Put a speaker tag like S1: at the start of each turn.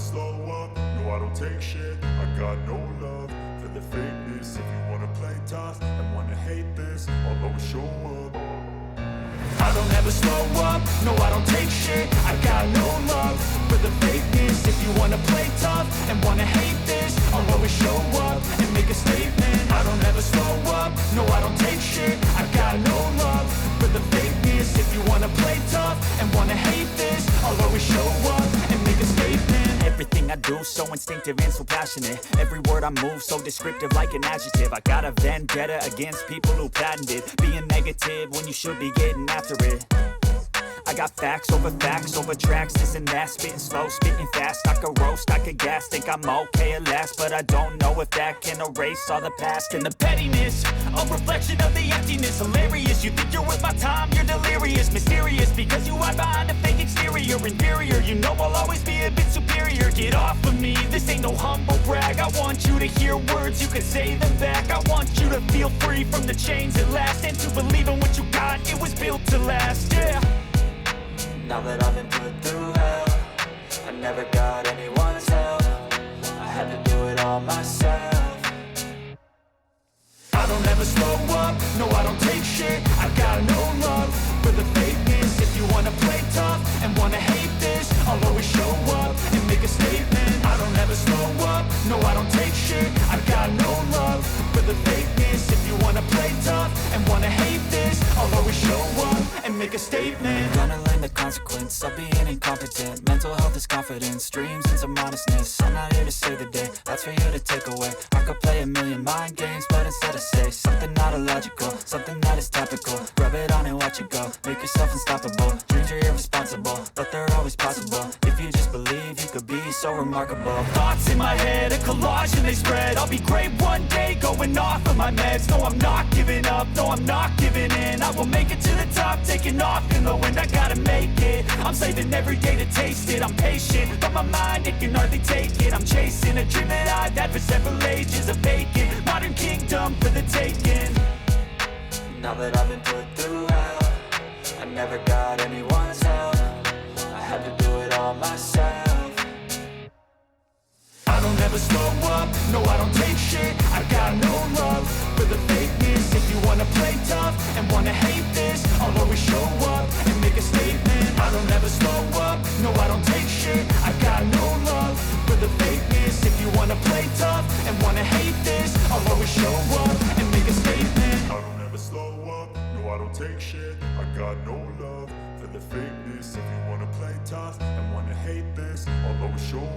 S1: slow up, no I don't take shit. I got no love for the fakeness. If you wanna play tough and wanna hate this, I'll always show up. I don't ever slow up, no I don't take shit. I got no love for the fakeness. If you wanna play tough and wanna hate this, I'll always show up and make a statement. I don't ever slow up, no I don't take shit. I got no love for the fakeness. If you wanna play tough and wanna hate this, I'll always show up and make a statement.
S2: Everything I do so instinctive and so passionate. Every word I move so descriptive like an adjective. I got a vendetta against people who patented being negative when you should be getting after it. I got facts over tracks, this and that. Spitting slow, spitting fast. I could roast, I could gas. Think I'm okay at last, but I don't know if that can erase all the past. And the pettiness, a reflection of the emptiness. Hilarious, you think you're worth my time, you're delirious. Mysterious, because you hide behind a fake exterior. Inferior, you know I'll always be a bit superior. Get off of me, this ain't no humble brag. I want you to hear words, you can say them back. I want you to feel free from the chains at last, and to believe in what you got, it was built to last, yeah.
S3: Now that I've been put through hell, I never got anyone's help. I had to do it all myself.
S1: I don't ever slow up, no I don't take shit. I got no love for the fakeness. If you wanna play tough and wanna hate this, I'll always show up and make a statement. I don't ever slow up, no I don't take shit. I got no love for the fakeness. If you wanna play tough and wanna hate this, I'll always show up and make a statement.
S3: Gonna learn the consequence of being incompetent. Mental health is confidence, dreams and some modestness. I'm not here to save the day, that's for you to take away. I could play a million mind games, but instead I say something not illogical, something that is topical. Rub it on and watch it go, make yourself unstoppable. Dreams are irresponsible, but they're always possible. If you just believe, you could be so remarkable.
S2: Thoughts in my head, a collage and they spread. I'll be great one day, going off of my meds. No, I'm not giving up, no, I'm not giving in. I will make it to the top, taking off in the wind. I gotta make it, I'm saving every day to taste it. I'm patient, but my mind, it can hardly take it. I'm chasing a dream that I've had for several ages. A vacant, modern kingdom for the taking.
S3: Now that I've been put through hell, I never got anyone's help. I had to do it all myself.
S1: I don't ever slow up, no I don't take shit. I got no love for the fakeness. If you wanna play tough and wanna hate this, I'll always show up and make a statement. I don't ever slow up, no I don't take shit. I got no love for the fakeness. If you wanna play tough and wanna hate this, I'll always show up and make a statement. I don't ever slow up, no I don't take shit. I got no love for the fakeness. If you wanna play tough and wanna hate this, I'll always show